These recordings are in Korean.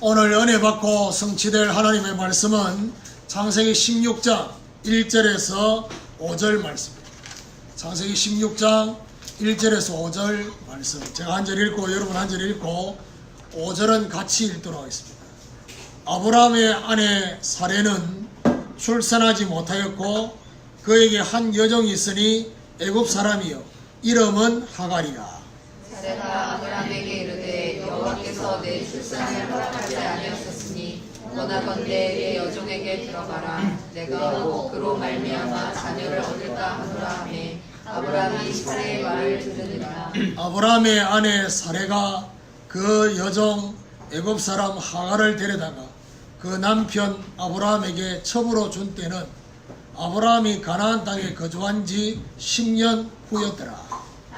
오늘 은혜 받고 성취될 하나님의 말씀은 창세기 16장 1절에서 5절 말씀입니다. 창세기 16장 1절에서 5절 말씀. 제가 한 절 읽고 여러분 한 절 읽고 5절은 같이 읽도록 하겠습니다. 아브라함의 아내 사레는 출산하지 못하였고 그에게 한 여종이 있으니 애굽 사람이요 이름은 하갈이라. 사레가 아브라함에게 이르되 여호와께서 내 출산을 허락하지 아니하셨으니 원하건대 내 여종에게 들어가라. 내가 곧 그로 말미암아 자녀를 얻을까 하노라 하매 아브라함이 사레의 말을 들으니라. 아브라함의 아내 사레가 그 여종 애굽 사람 하갈을 데려다가 그 남편 아브라함에게 첩으로 준 때는 아브라함이 가나안 땅에 거주한 지 10년 후였더라.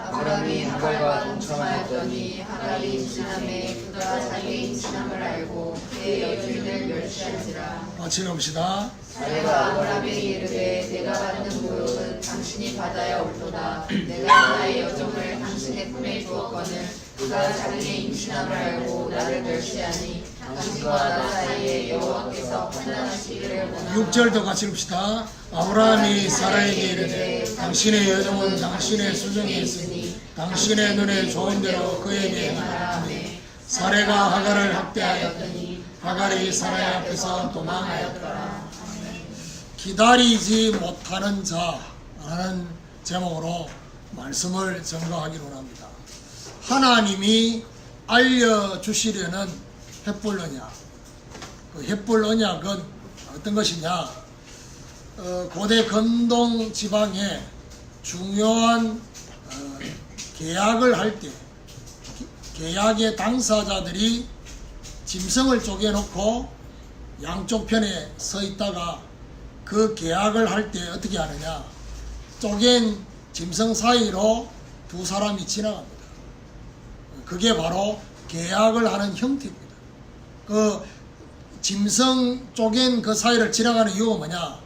아브라함이 하갈과 동침하였더니 하갈이 임신함에 그가 자기의 임신함을 알고 그의 여주인을 멸시한지라. 같이 읽읍시다. 사레가 아브라함에게 이르되 내가 받는 모욕은 당신이 받아야 옳도다. 내가 나의 여종을 당신의 품에 주었거늘 그가 자기의 임신함을 알고 나를 멸시하니 당신과 나 사이에 여호와께서 판단하시기를 원하노라. 6절도 같이 읽읍시다. 아브라함이 사라에게 이르되 당신의 여종은 당신의 수중에 있으니 당신의 눈에 좋은 대로 그에게 말하매 사레가 하갈을 학대하였더니 하갈이 사라의 앞에서 도망하였더라. 기다리지 못하는 자라는 제목으로 말씀을 전가하기로 합니다. 하나님이 알려주시려는 횃불 언약. 그 횃불 언약은 어떤 것이냐? 고대 건동 지방에 중요한 계약을 할 때 계약의 당사자들이 짐승을 쪼개놓고 양쪽 편에 서 있다가 그 계약을 할 때 어떻게 하느냐? 쪼갠 짐승 사이로 두 사람이 지나갑니다. 그게 바로 계약을 하는 형태입니다. 그 짐승 쪼갠 그 사이를 지나가는 이유가 뭐냐?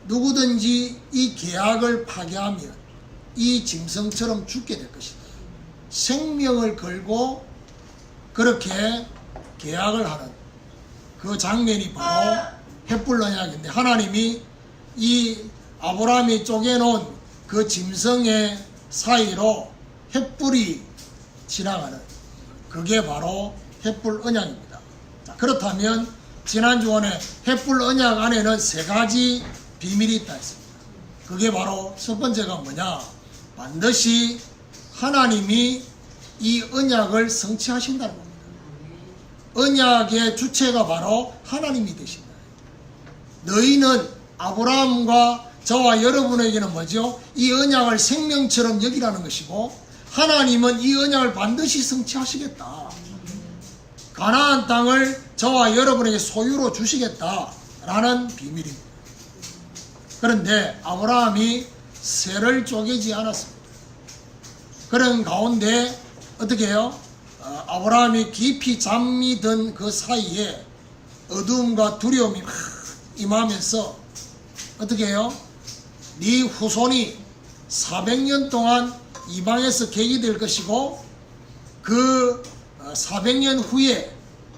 누구든지 이 계약을 파괴하면 이 짐승처럼 죽게 될 것이다. 생명을 걸고 그렇게 계약을 하는 그 장면이 바로 횃불 언약인데, 하나님이 이 아브라함이 쪼개놓은 그 짐승의 사이로 횃불이 지나가는 그게 바로 횃불 언약입니다. 자, 그렇다면 지난주에 횃불 언약 안에는 세 가지 비밀이 있다 했습니다. 그게 바로 첫 번째가 뭐냐? 반드시 하나님이 이 언약을 성취하신다는 겁니다. 언약의 주체가 바로 하나님이 되신다. 너희는 아브라함과 저와 여러분에게는 뭐죠? 이 언약을 생명처럼 여기라는 것이고 하나님은 이 언약을 반드시 성취하시겠다. 가나안 땅을 저와 여러분에게 소유로 주시겠다라는 비밀입니다. 그런데 아브라함이 새를 쪼개지 않았습니다. 그런 가운데 어떻게 해요? 아브라함이 깊이 잠이 든 그 사이에 어두움과 두려움이 막 임하면서 어떻게 해요? 네 후손이 400년 동안 이방에서 계기될 것이고 그 400년 후에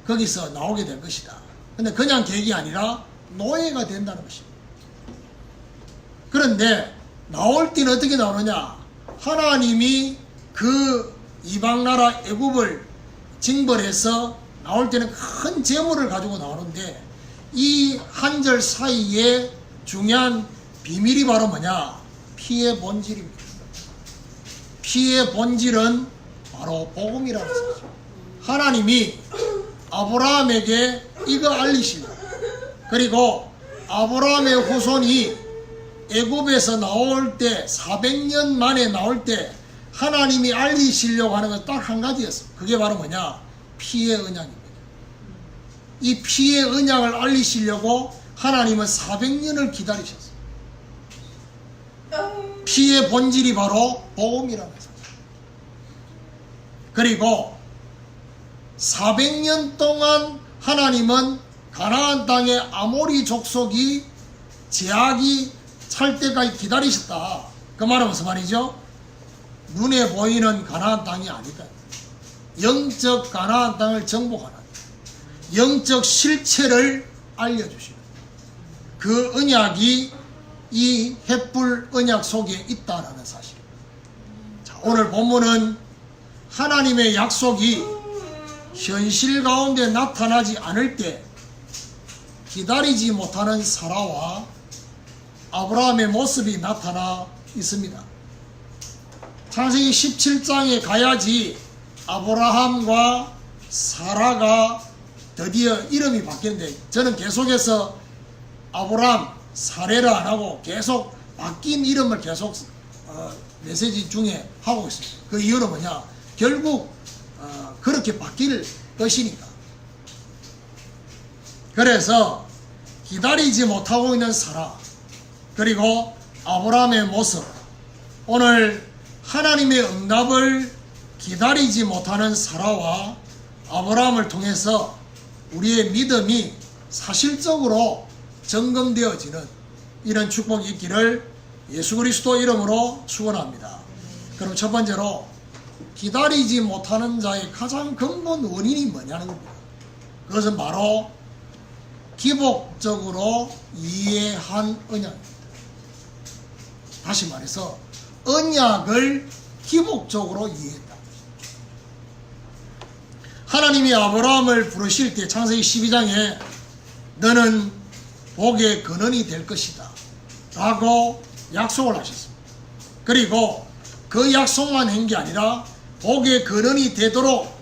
거기서 나오게 될 것이다. 근데 그냥 계기 아니라 노예가 된다는 것입니다. 그런데 나올 때는 어떻게 나오느냐? 하나님이 그 이방 나라 애굽을 징벌해서 나올 때는 큰 재물을 가지고 나오는데 이 한 절 사이에 중요한 비밀이 바로 뭐냐? 피의 본질입니다. 피의 본질은 바로 복음이라는 것이죠. 하나님이 아브라함에게 이거 알리시고 그리고 아브라함의 후손이 애굽에서 나올 때 400년 만에 나올 때 하나님이 알리시려고 하는 건 딱 한 가지였습니다. 그게 바로 뭐냐? 피의 언약입니다. 이 피의 언약을 알리시려고 하나님은 400년을 기다리셨어요. 피의 본질이 바로 복음이라는 거죠. 그리고 400년 동안 하나님은 가나안 땅의 아모리 족속이 제약이 찰 때까지 기다리셨다. 그 말은 무슨 말이죠? 눈에 보이는 가나안 땅이 아니다. 영적 가나안 땅을 정복하는, 영적 실체를 알려주시는 그 언약이 이 횃불 언약 속에 있다라는 사실. 자, 오늘 본문은 하나님의 약속이 현실 가운데 나타나지 않을 때 기다리지 못하는 사라와 아브라함의 모습이 나타나 있습니다. 창세기 17장에 가야지 아브라함과 사라가 드디어 이름이 바뀌는데, 저는 계속해서 아브라함, 사레를 안 하고 계속 바뀐 이름을 계속 메시지 중에 하고 있습니다. 그 이유는 뭐냐? 결국 그렇게 바뀔 것이니까. 그래서 기다리지 못하고 있는 사라, 그리고 아브라함의 모습, 오늘 하나님의 응답을 기다리지 못하는 사라와 아브라함을 통해서 우리의 믿음이 사실적으로 점검되어지는 이런 축복이 있기를 예수 그리스도 이름으로 축원합니다. 그럼 첫 번째로 기다리지 못하는 자의 가장 근본 원인이 뭐냐는 겁니다. 그것은 바로 기복적으로 이해한 언약입니다. 다시 말해서 언약을 기복적으로 이해했다. 하나님이 아브라함을 부르실 때 창세기 12장에 너는 복의 근원이 될 것이다 라고 약속을 하셨습니다. 그리고 그 약속만 한 게 아니라 복의 근원이 되도록,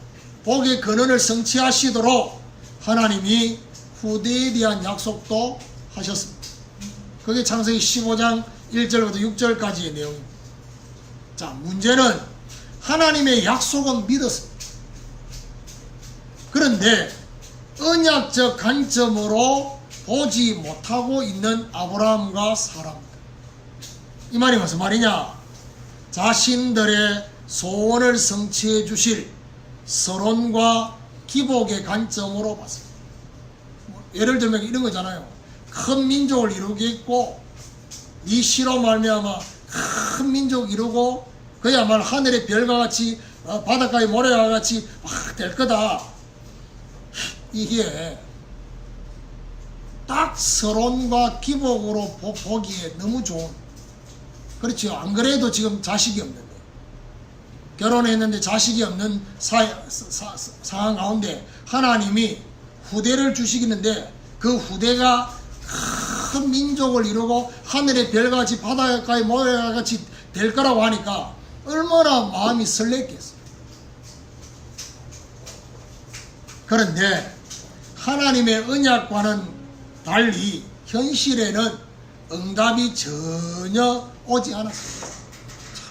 복의 근원을 성취하시도록 하나님이 후대에 대한 약속도 하셨습니다. 그게 창세기 15장 1절부터 6절까지의 내용입니다. 자, 문제는 하나님의 약속은 믿었습니다. 그런데 언약적 관점으로 보지 못하고 있는 아브라함과 사라입니다. 이 말이 무슨 말이냐? 자신들의 소원을 성취해 주실 서론과 기복의 관점으로 봤습니다. 예를 들면 이런 거잖아요. 큰 민족을 이루겠고 네 시로 말미암아 큰 민족 이루고 그야말로 하늘의 별과 같이 바닷가의 모래와 같이 막 될 거다. 이게 딱 서론과 기복으로 보기에 너무 좋은, 그렇죠. 안 그래도 지금 자식이 없는데, 결혼했는데 자식이 없는 상황 가운데 하나님이 후대를 주시겠는데 그 후대가 큰 민족을 이루고 하늘의 별같이 바닷가의 모래와 같이 될 거라고 하니까 얼마나 마음이 설렜겠어요. 그런데 하나님의 언약과는 달리 현실에는 응답이 전혀 오지 않았습니다.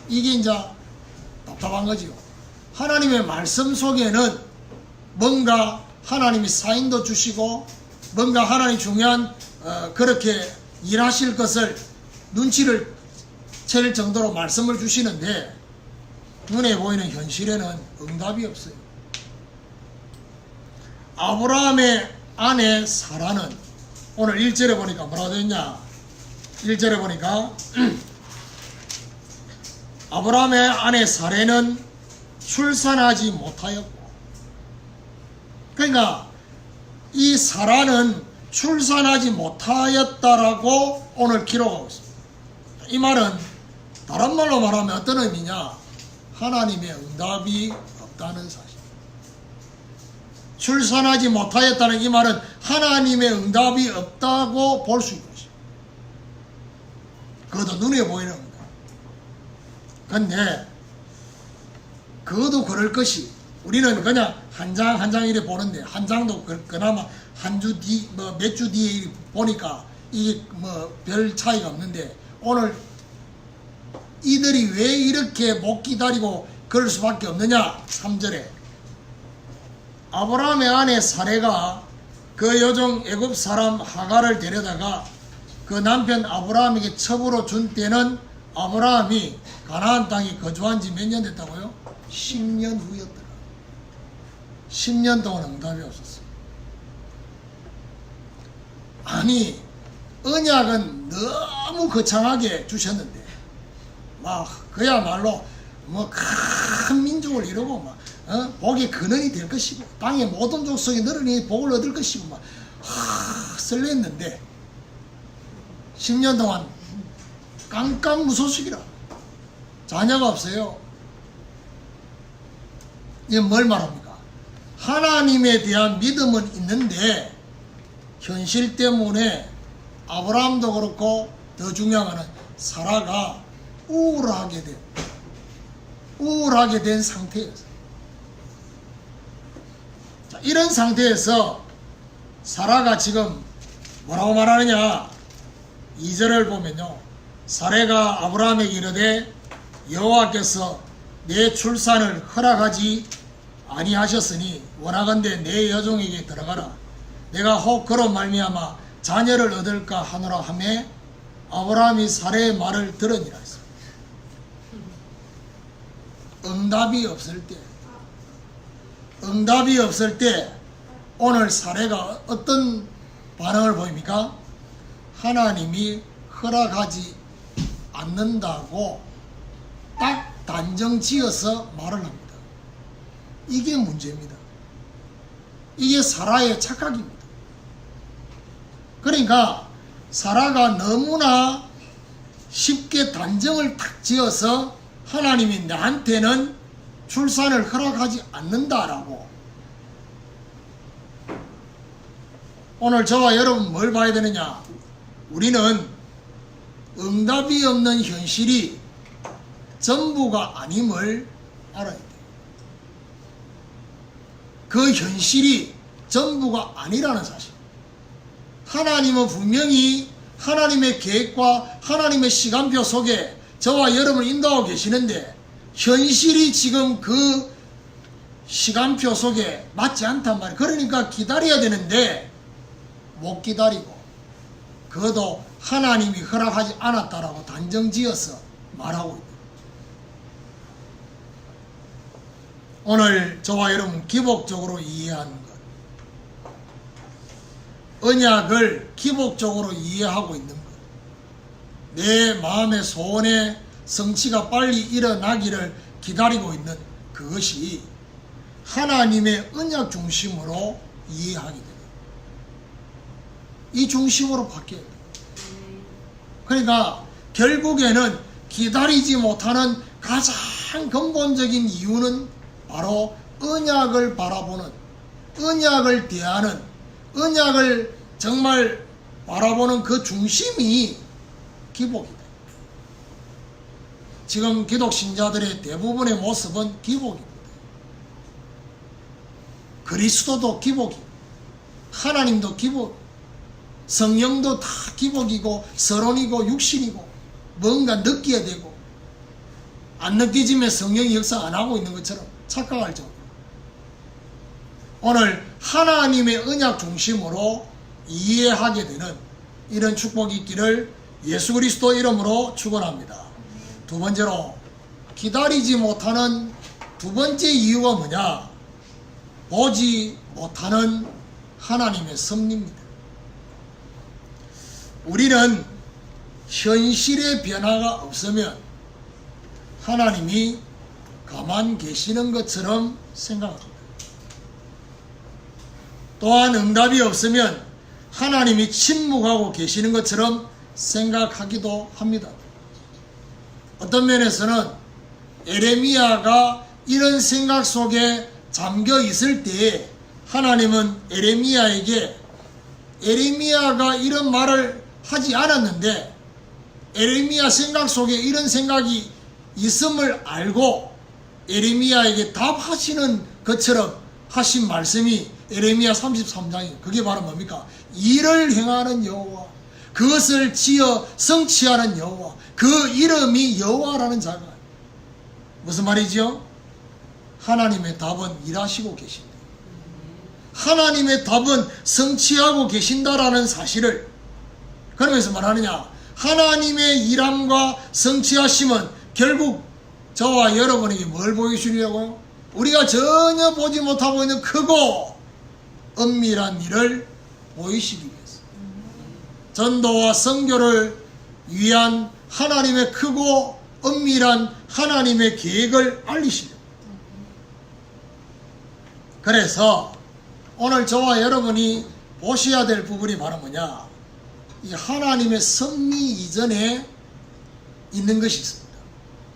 이게 이제 답답한 거지요. 하나님의 말씀 속에는 뭔가 하나님이 사인도 주시고 뭔가 하나님 중요한 그렇게 일하실 것을 눈치를 챌 정도로 말씀을 주시는데 눈에 보이는 현실에는 응답이 없어요. 아브라함의 아내 사라는 오늘 1절에 보니까 뭐라고 되어 있냐? 1절에 보니까 아브라함의 아내 사레는 출산하지 못하였고, 그러니까 이 사라는 출산하지 못하였다라고 오늘 기록하고 있습니다. 이 말은 다른 말로 말하면 어떤 의미냐? 하나님의 응답이 없다는 사실. 출산하지 못하였다는 이 말은 하나님의 응답이 없다고 볼 수 있는 것입니다. 그것도 눈에 보이는 응답. 근데 그것도 그럴 것이, 우리는 그냥 한 장 한 장 이래 보는데, 한 장도 그나마 한 주 뒤, 몇 주 뒤에 보니까 이게 별 차이가 없는데, 오늘 이들이 왜 이렇게 못 기다리고 그럴 수밖에 없느냐? 3절에 아브라함의 아내 사레가 그 여종 애굽 사람 하갈을 데려다가 그 남편 아브라함에게 첩으로 준 때는 아브라함이 가나안 땅에 거주한 지 몇 년 됐다고요? 10년 후였더라. 10년 동안 응답이 없었어요. 아니, 언약은 너무 거창하게 주셨는데 막 그야말로 큰 민족을 이루고 막 복의 근원이 될 것이고 땅의 모든 족속이 너를 복을 얻을 것이고 막 설렜는데 10년 동안 깜깜무소식이라 자녀가 없어요. 이게 뭘 말합니까? 하나님에 대한 믿음은 있는데 현실 때문에 아브라함도 그렇고 더 중요한 것은 사라가 우울하게 된 상태였어요. 자, 이런 상태에서 사라가 지금 뭐라고 말하느냐? 2절을 보면요. 사라가 아브라함에게 이르되 여호와께서 내 출산을 허락하지 아니하셨으니 원하건대 내 여종에게 들어가라. 내가 혹 그로 말미암아 자녀를 얻을까 하노라 하매 아브라함이 사라의 말을 들으니라 했습니다. 응답이 없을 때 오늘 사라가 어떤 반응을 보입니까? 하나님이 허락하지 않는다고 딱 단정 지어서 말을 합니다. 이게 문제입니다. 이게 사라의 착각입니다. 그러니까 사라가 너무나 쉽게 단정을 탁 지어서 하나님이 나한테는 출산을 허락하지 않는다라고. 오늘 저와 여러분 뭘 봐야 되느냐? 우리는 응답이 없는 현실이 전부가 아님을 알아야 돼요. 그 현실이 전부가 아니라는 사실. 하나님은 분명히 하나님의 계획과 하나님의 시간표 속에 저와 여러분을 인도하고 계시는데 현실이 지금 그 시간표 속에 맞지 않단 말이에요. 그러니까 기다려야 되는데 못 기다리고 그것도 하나님이 허락하지 않았다라고 단정지어서 말하고 있다. 오늘 저와 여러분 기복적으로 이해하는 것, 언약을 기복적으로 이해하고 있는 것, 내 마음의 소원의 성취가 빨리 일어나기를 기다리고 있는 그것이 하나님의 언약 중심으로 이해하게 됩니다. 이 중심으로 바뀌어야 돼요. 그러니까 결국에는 기다리지 못하는 가장 근본적인 이유는 바로 언약을 바라보는, 언약을 대하는, 언약을 정말 바라보는 그 중심이 기복이다. 지금 기독 신자들의 대부분의 모습은 기복입니다. 그리스도도 기복이고 하나님도 기복, 성령도 다 기복이고 서론이고 육신이고 뭔가 느껴야 되고 안 느껴지면 성령이 역사 안 하고 있는 것처럼 착각할 정도. 오늘 하나님의 언약 중심으로 이해하게 되는 이런 축복이 있기를 예수 그리스도 이름으로 축원합니다. 두 번째로 기다리지 못하는 두 번째 이유가 뭐냐? 보지 못하는 하나님의 섭리입니다. 우리는 현실의 변화가 없으면 하나님이 가만 계시는 것처럼 생각합니다. 또한 응답이 없으면 하나님이 침묵하고 계시는 것처럼 생각하기도 합니다. 어떤 면에서는 에레미야가 이런 생각 속에 잠겨 있을 때에 하나님은 에레미야가 이런 말을 하지 않았는데 에레미야 생각 속에 이런 생각이 있음을 알고 에레미야에게 답하시는 것처럼 하신 말씀이 에레미야 33장이에요. 그게 바로 뭡니까? 일을 행하는 여호와, 그것을 지어 성취하는 여호와, 그 이름이 여호와라는 자가. 무슨 말이죠? 하나님의 답은 일하시고 계신다. 하나님의 답은 성취하고 계신다라는 사실을, 그러면서 말하느냐? 하나님의 일함과 성취하심은 결국 저와 여러분에게 뭘 보여주려고요? 우리가 전혀 보지 못하고 있는 크고 은밀한 일을 보이시기 위해서, 전도와 선교를 위한 하나님의 크고 은밀한 하나님의 계획을 알리시려고. 그래서 오늘 저와 여러분이 보셔야 될 부분이 바로 뭐냐, 이 하나님의 섭리 이전에 있는 것이 있습니다.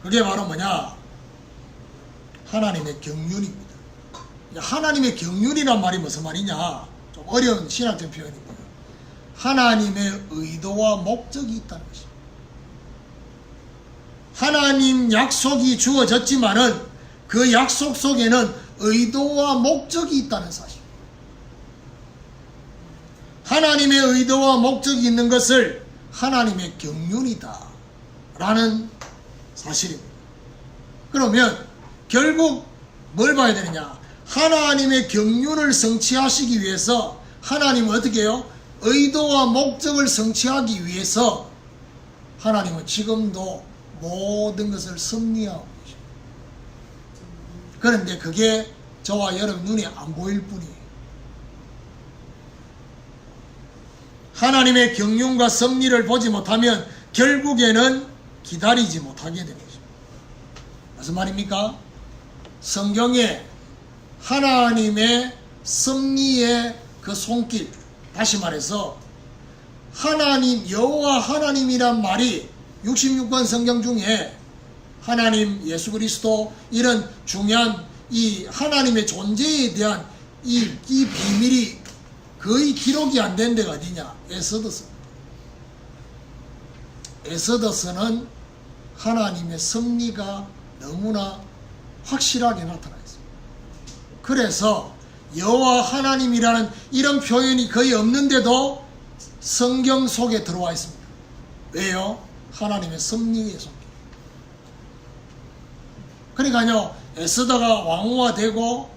그게 바로 뭐냐, 하나님의 경륜입니다. 하나님의 경륜이란 말이 무슨 말이냐, 좀 어려운 신학적 표현입니다. 하나님의 의도와 목적이 있다는 것입니다. 하나님 약속이 주어졌지만은 그 약속 속에는 의도와 목적이 있다는 사실. 하나님의 의도와 목적이 있는 것을 하나님의 경륜이다 라는 사실입니다. 그러면 결국 뭘 봐야 되느냐, 하나님의 경륜을 성취하시기 위해서 하나님은 어떻게 해요? 의도와 목적을 성취하기 위해서 하나님은 지금도 모든 것을 섭리하고 계십니다. 그런데 그게 저와 여러분 눈에 안 보일 뿐이에요. 하나님의 경륜과 섭리를 보지 못하면 결국에는 기다리지 못하게 되는 것입니다. 무슨 말입니까? 성경에 하나님의 섭리의 그 손길, 다시 말해서 하나님, 여호와 하나님이란 말이 66권 성경 중에 하나님, 예수 그리스도, 이런 중요한 이 하나님의 존재에 대한 이 비밀이 거의 기록이 안 된 데가 어디냐? 에스더서. 에스더서는 하나님의 섭리가 너무나 확실하게 나타나 있습니다. 그래서 여호와 하나님이라는 이런 표현이 거의 없는데도 성경 속에 들어와 있습니다. 왜요? 하나님의 섭리의 손길. 그러니까요, 에스더가 왕후가 되고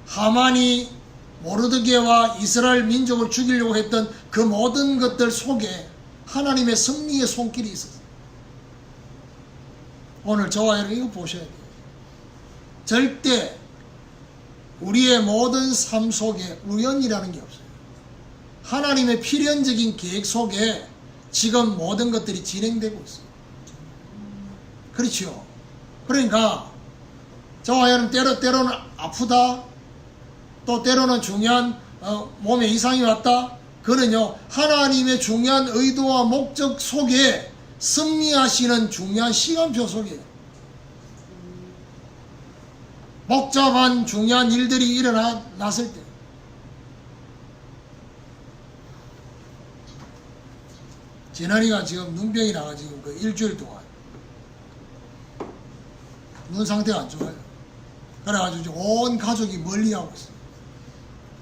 하만이 모르드게와 이스라엘 민족을 죽이려고 했던 그 모든 것들 속에 하나님의 섭리의 손길이 있었어요. 오늘 저와 여러분 이거 보셔야 돼요. 절대 우리의 모든 삶 속에 우연이라는 게 없어요. 하나님의 필연적인 계획 속에 지금 모든 것들이 진행되고 있어요. 그렇죠? 그러니까 저와 여러분 때로는 아프다, 또 때로는 중요한 몸에 이상이 왔다. 그는요, 하나님의 중요한 의도와 목적 속에 섭리하시는 중요한 시간표 속에 복잡한 중요한 일들이 일어났을 때, 재난이가 지금 눈병이 나가지고 그 일주일 동안 눈 상태가 안 좋아요. 그래가지고 온 가족이 멀리하고 있어요.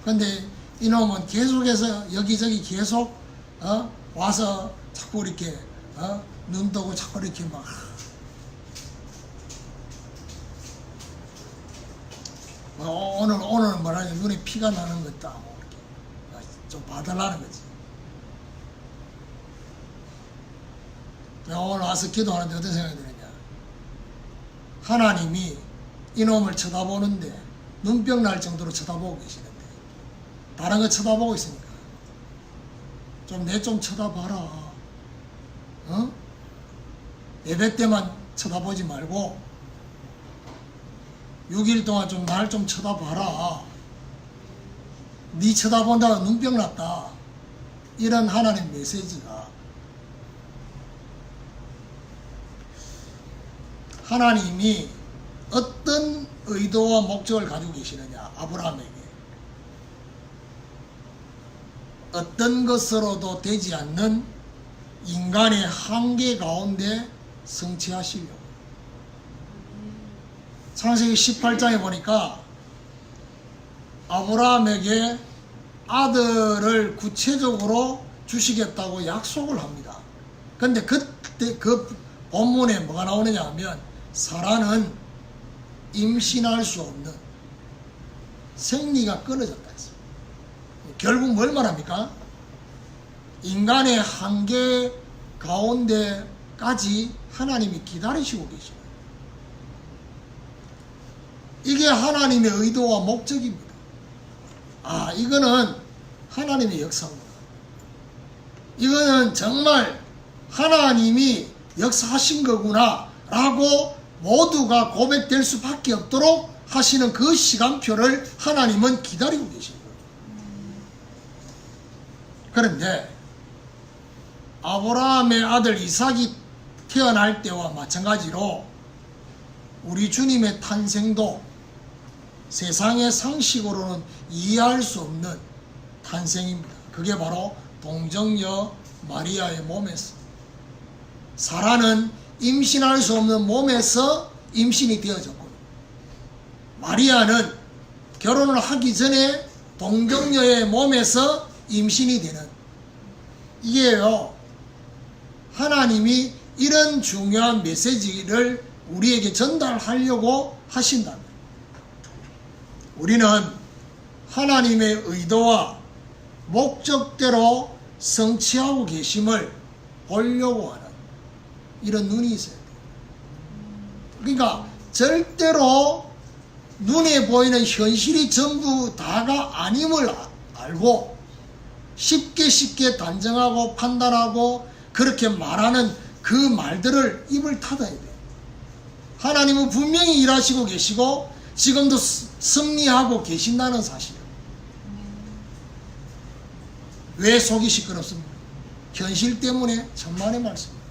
근데 이놈은 계속해서 여기저기 계속 와서 자꾸 이렇게 눈 뜨고 자꾸 이렇게 막 오늘은 뭐라냐, 눈에 피가 나는 것다 뭐 이렇게 좀 봐달라는 거지. 오늘 와서 기도하는데 어떤 생각이 드느냐, 하나님이 이놈을 쳐다보는데 눈병 날 정도로 쳐다보고 계시는데 다른 거 쳐다보고 있으니까 좀 내 좀 쳐다봐라. 예배 때만 쳐다보지 말고 6일 동안 좀 날 좀 쳐다봐라. 네 쳐다본다고 눈병 났다. 이런 하나님 메시지가, 하나님이 어떤 의도와 목적을 가지고 계시느냐, 아브라함에게 어떤 것으로도 되지 않는 인간의 한계 가운데 성취하시려고. 창세기 18장에 보니까 아브라함에게 아들을 구체적으로 주시겠다고 약속을 합니다. 근데 그때 그 본문에 뭐가 나오느냐 하면, 사라는 임신할 수 없는 생리가 끊어졌다 했습니다. 결국 뭘 말합니까? 인간의 한계 가운데까지 하나님이 기다리시고 계십니다. 이게 하나님의 의도와 목적입니다. 이거는 하나님의 역사입니다. 이거는 정말 하나님이 역사하신 거구나 라고 모두가 고백될 수밖에 없도록 하시는 그 시간표를 하나님은 기다리고 계신 거예요. 그런데 아브라함의 아들 이삭이 태어날 때와 마찬가지로 우리 주님의 탄생도 세상의 상식으로는 이해할 수 없는 탄생입니다. 그게 바로 동정녀 마리아의 몸에서, 사라는 임신할 수 없는 몸에서 임신이 되어졌고, 마리아는 결혼을 하기 전에 동정녀의 몸에서 임신이 되는, 이게요, 하나님이 이런 중요한 메시지를 우리에게 전달하려고 하신다면, 우리는 하나님의 의도와 목적대로 성취하고 계심을 보려고 하는 이런 눈이 있어야 돼요. 그러니까 절대로 눈에 보이는 현실이 전부 다가 아님을 알고 쉽게 단정하고 판단하고 그렇게 말하는 그 말들을 입을 닫아야 돼요. 하나님은 분명히 일하시고 계시고 지금도 승리하고 계신다는 사실이에요. 왜 속이 시끄럽습니까? 현실 때문에 천만의 말씀입니다.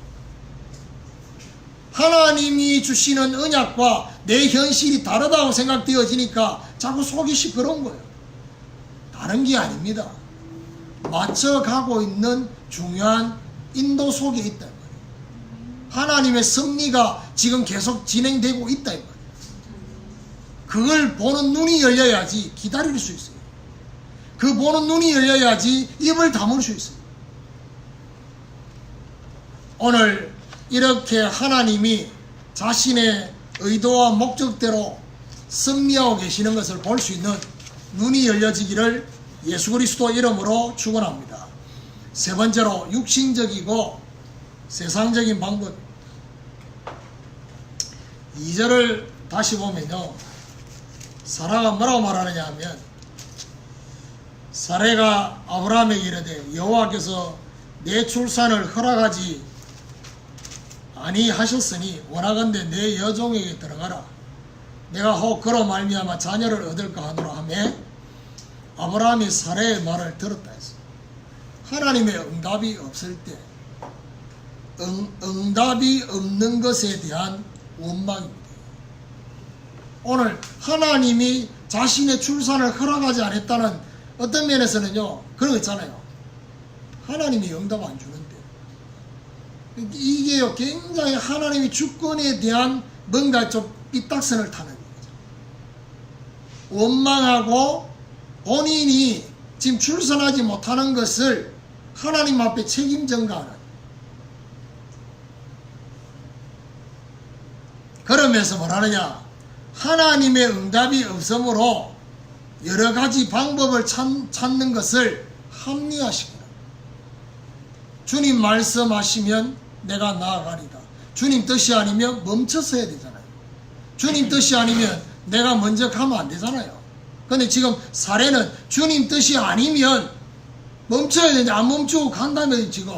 하나님이 주시는 언약과 내 현실이 다르다고 생각되어지니까 자꾸 속이 시끄러운 거예요. 다른 게 아닙니다. 맞춰가고 있는 중요한 인도 속에 있다. 하나님의 섭리가 지금 계속 진행되고 있다. 그걸 보는 눈이 열려야지 기다릴 수 있어요. 그 보는 눈이 열려야지 입을 다물 수 있어요. 오늘 이렇게 하나님이 자신의 의도와 목적대로 승리하고 계시는 것을 볼 수 있는 눈이 열려지기를 예수 그리스도 이름으로 축원합니다. 세 번째로 육신적이고 세상적인 방법. 2절을 다시 보면요, 사라가 뭐라고 말하느냐 하면, 사라가 아브라함에게 이르되 여호와께서 내 출산을 허락하지 아니하셨으니 원하건대 내 여종에게 들어가라. 내가 혹 그로 말미암아 자녀를 얻을까 하노라 하며 아브라함이 사라의 말을 들었다 했어. 하나님의 응답이 없을 때 응답이 없는 것에 대한 원망입니다. 오늘 하나님이 자신의 출산을 허락하지 않았다는 어떤 면에서는요, 그런 거 있잖아요. 하나님이 응답 안 주는데. 이게요, 굉장히 하나님이 주권에 대한 뭔가 좀 삐딱선을 타는 거죠. 원망하고 본인이 지금 출산하지 못하는 것을 하나님 앞에 책임 전가하는. 그러면서 뭐라느냐, 하나님의 응답이 없으므로 여러 가지 방법을 찾는 것을 합리화시키는. 주님 말씀하시면 내가 나아가리다. 주님 뜻이 아니면 멈춰서야 되잖아요. 주님 뜻이 아니면 내가 먼저 가면 안 되잖아요. 근데 지금 사례는 주님 뜻이 아니면 멈춰야 되는데 안 멈추고 간다면 지금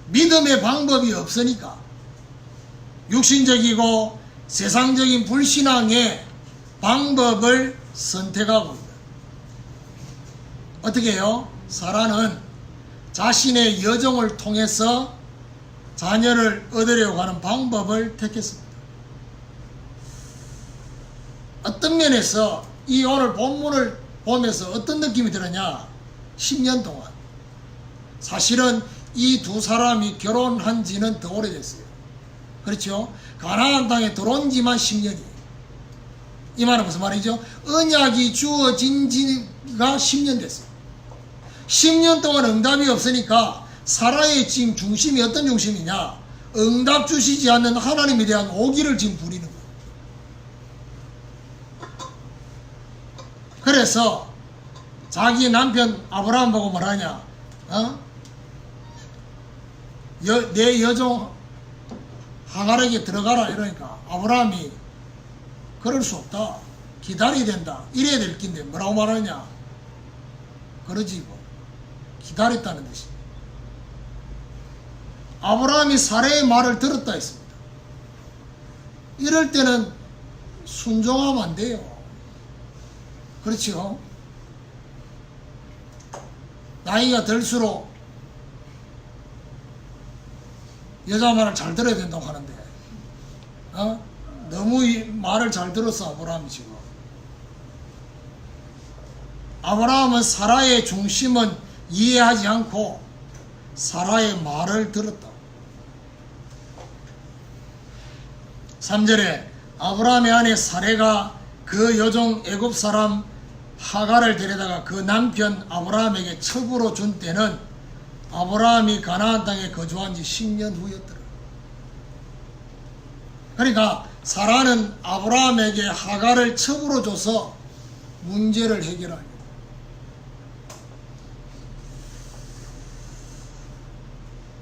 믿음의 방법이 없으니까 육신적이고 세상적인 불신앙의 방법을 선택하고 있다. 어떻게 해요? 사라는 자신의 여종을 통해서 자녀를 얻으려고 하는 방법을 택했습니다. 어떤 면에서 이 오늘 본문을 보면서 어떤 느낌이 들었냐? 10년 동안 사실은 이 두 사람이 결혼한 지는 더 오래됐어요. 그렇죠? 가나안 땅에 들어온 지만 10년이에요. 이 말은 무슨 말이죠? 언약이 주어진 지가 10년 됐어요. 10년 동안 응답이 없으니까 사라의 지금 중심이 어떤 중심이냐? 응답 주시지 않는 하나님에 대한 오기를 지금 부리는 거예요. 그래서 자기 남편 아브라함 보고 뭐라냐? 내 여종 하갈에게 들어가라 이러니까 아브라함이 그럴 수 없다. 기다려야 된다. 이래야 될 낀데 뭐라고 말하냐? 그러지 뭐. 기다렸다는 뜻입니다. 아브라함이 사라의 말을 들었다 했습니다. 이럴 때는 순종하면 안 돼요. 그렇죠? 나이가 들수록 여자 말을 잘 들어야 된다고 하는데, 너무 이 말을 잘 들었어, 아브라함이 지금. 아브라함은 사라의 중심은 이해하지 않고 사라의 말을 들었다. 3절에 아브라함의 아내 사레가 그 여종 애굽 사람 하갈을 데려다가 그 남편 아브라함에게 첩으로 준 때는 아브라함이 가나안 땅에 거주한 지 10년 후였더라. 그러니까 사라는 아브라함에게 하갈을 첩으로 줘서 문제를 해결하려.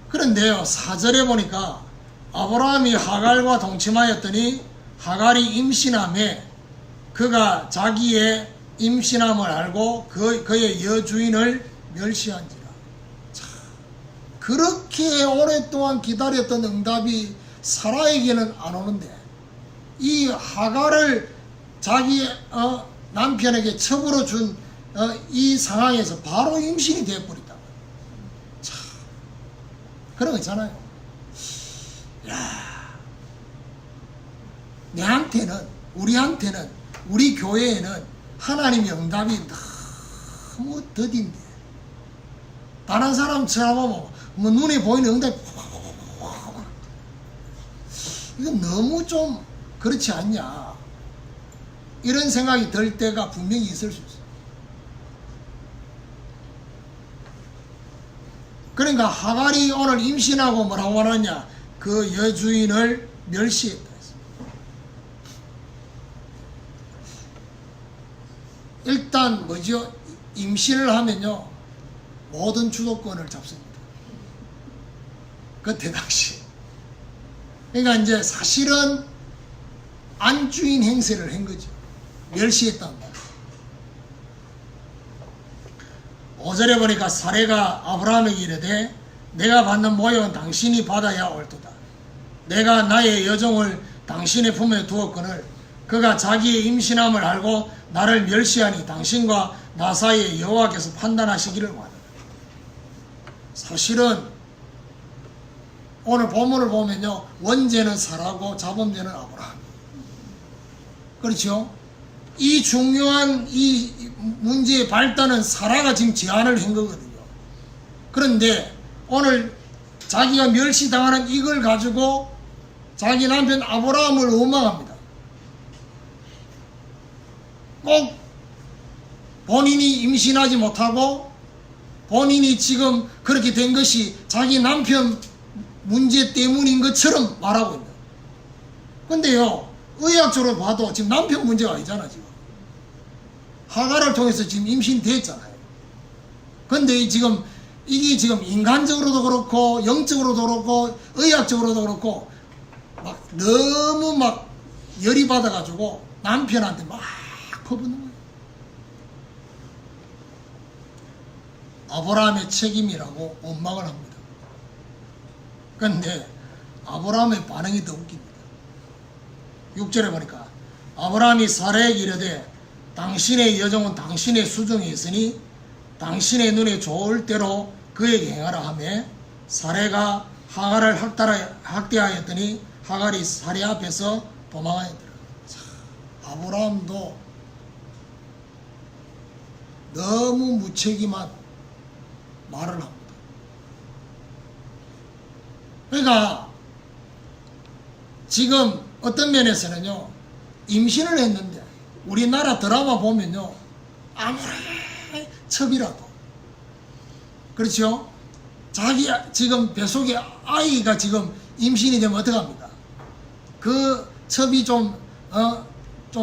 그런데요, 4절에 보니까 아브라함이 하갈과 동침하였더니 하갈이 임신함에 그가 자기의 임신함을 알고 그의 여주인을 멸시한지라. 자, 그렇게 오랫동안 기다렸던 응답이 사라에게는 안 오는데 이 하갈을 자기 남편에게 첩으로 준 이 상황에서 바로 임신이 되어버렸다. 자, 그런 거 있잖아요. 야, 내한테는, 우리한테는, 우리 교회에는 하나님의 응답이 너무 더딘데, 다른 사람 쳐다보면 뭐 눈에 보이는 응답이 이건 너무 좀 그렇지 않냐, 이런 생각이 들 때가 분명히 있을 수 있어요. 그러니까 하갈이 오늘 임신하고 뭐라고 하느냐, 그 여주인을 멸시했다. 일단 뭐죠? 임신을 하면요, 모든 주도권을 잡습니다. 그때 당시. 그러니까 이제 사실은 안주인 행세를 한 거죠. 멸시했단 말이에요. 5절에 보니까 사레가 아브라함에게 이르되 내가 받는 모욕은 당신이 받아야 옳도다. 내가 나의 여종을 당신의 품에 두었거늘 그가 자기의 임신함을 알고 나를 멸시하니 당신과 나 사이에 여호와께서 판단하시기를 원하노라. 사실은 오늘 본문을 보면요, 원죄는 사라고 자범죄는 아브라함. 그렇죠? 이 중요한 이 문제의 발단은 사라가 지금 제안을 한 거거든요. 그런데 오늘 자기가 멸시당하는 이걸 가지고 자기 남편 아브라함을 원망합니다. 꼭 본인이 임신하지 못하고 본인이 지금 그렇게 된 것이 자기 남편 문제 때문인 것처럼 말하고 있다. 근데요, 의학적으로 봐도 지금 남편 문제가 아니잖아. 지금 하갈을 통해서 지금 임신됐잖아요. 근데 지금 이게 지금 인간적으로도 그렇고 영적으로도 그렇고 의학적으로도 그렇고 막 너무 막 열이 받아가지고 남편한테 막 퍼붓는 거예요. 아브라함의 책임이라고 원망을 합니다. 그런데 아브라함의 반응이 더 웃깁니다. 6절에 보니까 아브라함이 사라에게 이르되 당신의 여종은 당신의 수중에 있으니 당신의 눈에 좋을 대로 그에게 행하라 하며 사레가 하갈을 학대하였더니 하갈이 사레 앞에서 도망하였더라. 아브라함도 너무 무책임한 말을 합니다. 그러니까 지금 어떤 면에서는요, 임신을 했는데 우리나라 드라마 보면요, 아무리 첩이라도, 그렇죠? 자기 지금 뱃속에 아이가 지금 임신이 되면 어떡합니까? 그 첩이 좀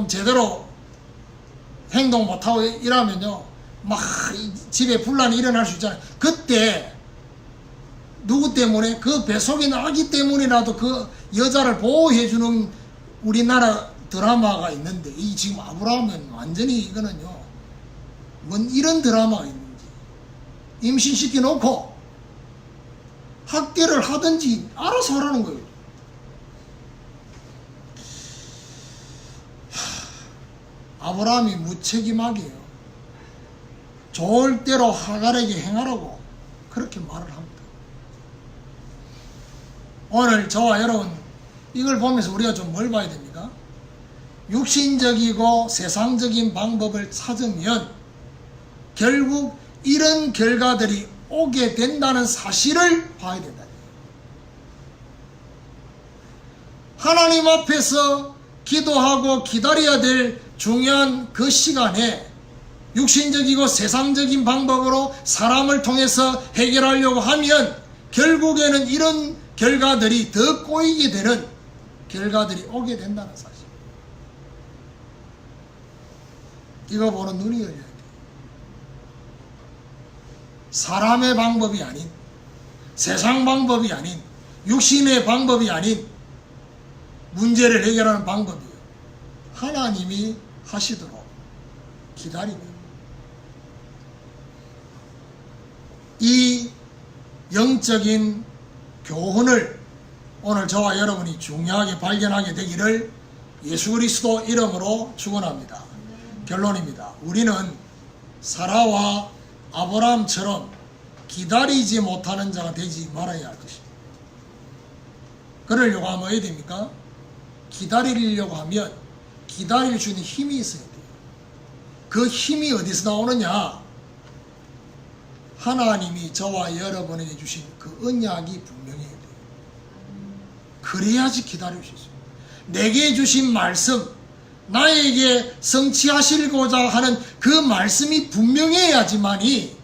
제대로 행동 못하고 이러면요, 막 집에 분란이 일어날 수 있잖아요. 그때 누구 때문에? 그 뱃속에 있는 아기 때문이라도 그 여자를 보호해주는 우리나라 드라마가 있는데, 이 지금 아브라함은 완전히 이거는요, 뭔 이런 드라마가 있는지, 임신시켜 놓고 학대를 하든지 알아서 하라는 거예요. 아브라함이 무책임하게요. 좋을 대로 하갈에게 행하라고 그렇게 말을 합니다. 오늘 저와 여러분 이걸 보면서 우리가 좀 뭘 봐야 됩니까? 육신적이고 세상적인 방법을 찾으면 결국 이런 결과들이 오게 된다는 사실을 봐야 된다. 하나님 앞에서 기도하고 기다려야 될 중요한 그 시간에 육신적이고 세상적인 방법으로 사람을 통해서 해결하려고 하면 결국에는 이런 결과들이 더 꼬이게 되는 결과들이 오게 된다는 사실. 이거 보는 눈이 열려야 돼요. 사람의 방법이 아닌, 세상 방법이 아닌, 육신의 방법이 아닌 문제를 해결하는 방법이에요. 하나님이 하시도록 기다리는 이 영적인 교훈을 오늘 저와 여러분이 중요하게 발견하게 되기를 예수 그리스도 이름으로 축원합니다. 결론입니다. 우리는 사라와 아브라함처럼 기다리지 못하는 자가 되지 말아야 할 것입니다. 그러려고 하면 어떻게 됩니까? 기다리려고 하면 기다릴 수 있는 힘이 있어야 돼요. 그 힘이 어디서 나오느냐? 하나님이 저와 여러분에게 주신 그 언약이 분명해야 돼요. 그래야지 기다릴 수 있어요. 내게 주신 말씀, 나에게 성취하시고자 하는 그 말씀이 분명해야지만이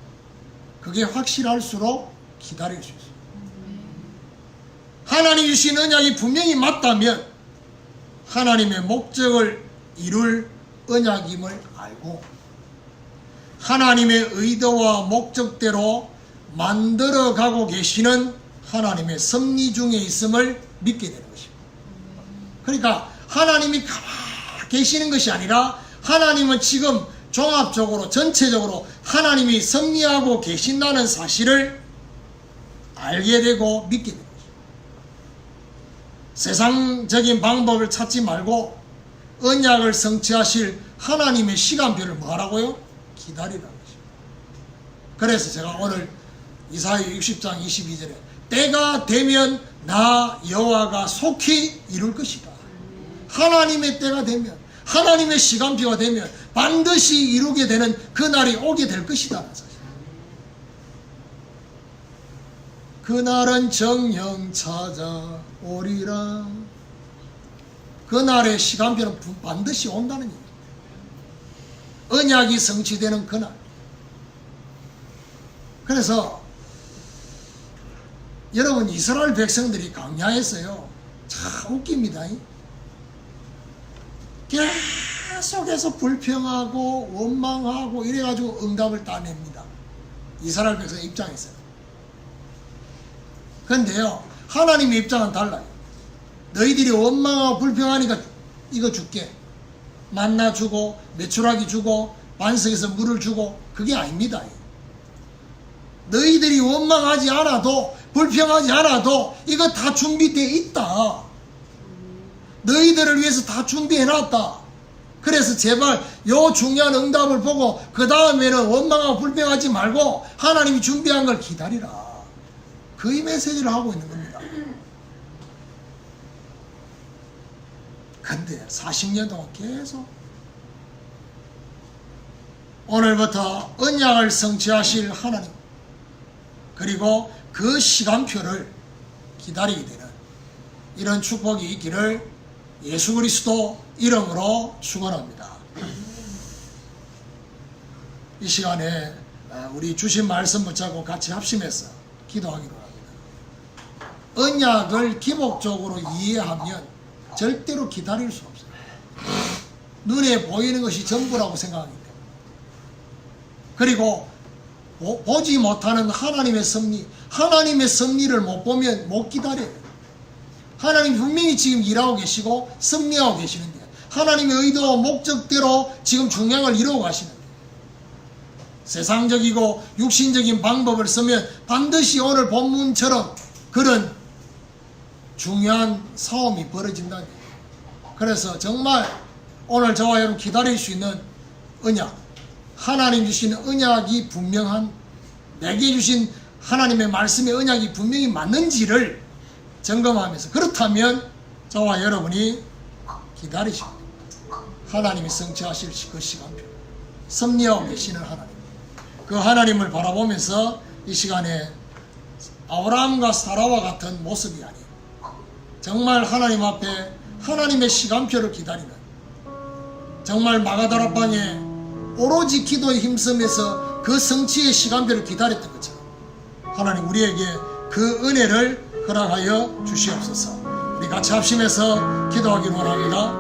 그게 확실할수록 기다릴 수 있어요. 하나님이 주신 언약이 분명히 맞다면 하나님의 목적을 이룰 언약임을 알고 하나님의 의도와 목적대로 만들어가고 계시는 하나님의 섭리 중에 있음을 믿게 되는 것입니다. 그러니까 하나님이 가만히 계시는 것이 아니라 하나님은 지금 종합적으로 전체적으로 하나님이 섭리하고 계신다는 사실을 알게 되고 믿게 되는 것입니다. 세상적인 방법을 찾지 말고 언약을 성취하실 하나님의 시간표를 뭐 하라고요? 기다리라는 것입니다. 그래서 제가 오늘 이사야 60장 22절에 때가 되면 나 여호와가 속히 이룰 것이다. 하나님의 때가 되면, 하나님의 시간표가 되면 반드시 이루게 되는 그날이 오게 될 것이다. 그날은 정령 찾아오리라. 그날의 시간표는 반드시 온다는 얘기입니다. 언약이 성취되는 그날. 그래서 여러분 이스라엘 백성들이 광야에서요 참 웃깁니다. 계속해서 불평하고 원망하고 이래가지고 응답을 따냅니다. 이스라엘 백성 입장에서는. 그런데요 하나님의 입장은 달라요. 너희들이 원망하고 불평하니까 이거 줄게, 만나 주고 메추라기 주고 반석에서 물을 주고, 그게 아닙니다. 너희들이 원망하지 않아도 불평하지 않아도 이거 다 준비되어 있다. 너희들을 위해서 다 준비해놨다. 그래서 제발 요 중요한 응답을 보고 그 다음에는 원망하고 불평하지 말고 하나님이 준비한 걸 기다리라. 그 이 메시지를 하고 있는 겁니다. 근데 40년 동안 계속 오늘부터 언약을 성취하실 하나님, 그리고 그 시간표를 기다리게 되는 이런 축복이 있기를 예수 그리스도 이름으로 축원합니다. 이 시간에 우리 주신 말씀 붙잡고 같이 합심해서 기도하기로 합니다. 언약을 기복적으로 이해하면 절대로 기다릴 수 없어요. 눈에 보이는 것이 전부라고 생각하기 때문에. 그리고 보지 못하는 하나님의 섭리, 하나님의 섭리를 못 보면 못 기다려요. 하나님 분명히 지금 일하고 계시고 섭리하고 계시는데 하나님의 의도와 목적대로 지금 중요한 걸 이루어 가시는데 세상적이고 육신적인 방법을 쓰면 반드시 오늘 본문처럼 그런 중요한 싸움이 벌어진다니. 그래서 정말 오늘 저와 여러분 기다릴 수 있는 언약, 하나님 주신 언약이 분명한, 내게 주신 하나님의 말씀의 언약이 분명히 맞는지를 점검하면서, 그렇다면 저와 여러분이 기다리시고 하나님이 성취하실 그 시간표, 섭리하고 계시는 하나님, 그 하나님을 바라보면서 이 시간에 아브라함과 사라와 같은 모습이 아니에요. 정말 하나님 앞에 하나님의 시간표를 기다리는, 정말 마가다락방에 오로지 기도에 힘쓰면서 그 성취의 시간표를 기다렸던 것처럼 하나님 우리에게 그 은혜를 허락하여 주시옵소서. 우리 같이 합심해서 기도하기를 원합니다.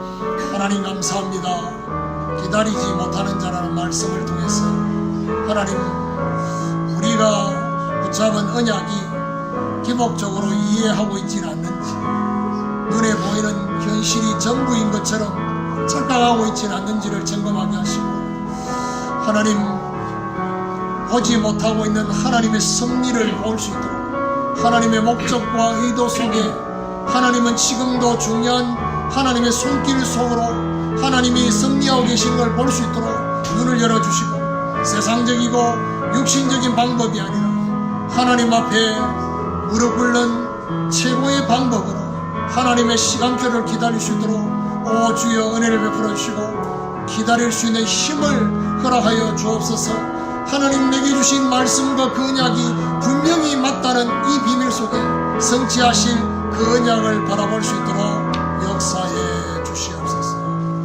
하나님 감사합니다. 기다리지 못하는 자라는 말씀을 통해서 하나님, 우리가 붙잡은 언약이 기복적으로 이해하고 있지는 않는지, 눈에 보이는 현실이 전부인 것처럼 착각하고 있지는 않는지를 점검하게 하시고, 하나님 보지 못하고 있는 하나님의 섭리를 볼 수 있도록, 하나님의 목적과 의도 속에 하나님은 지금도 중요한 하나님의 손길 속으로 하나님이 섭리하고 계시는 걸 볼 수 있도록 눈을 열어주시고, 세상적이고 육신적인 방법이 아니라 하나님 앞에 무릎 꿇는 최고의 방법으로 하나님의 시간표를 기다릴 수 있도록 오 주여 은혜를 베풀어 주시고 기다릴 수 있는 힘을 허락하여 주옵소서. 하나님 내게 주신 말씀과 그 언약이 분명히 맞다는 이 비밀 속에 성취하실 그 언약을 바라볼 수 있도록 역사하여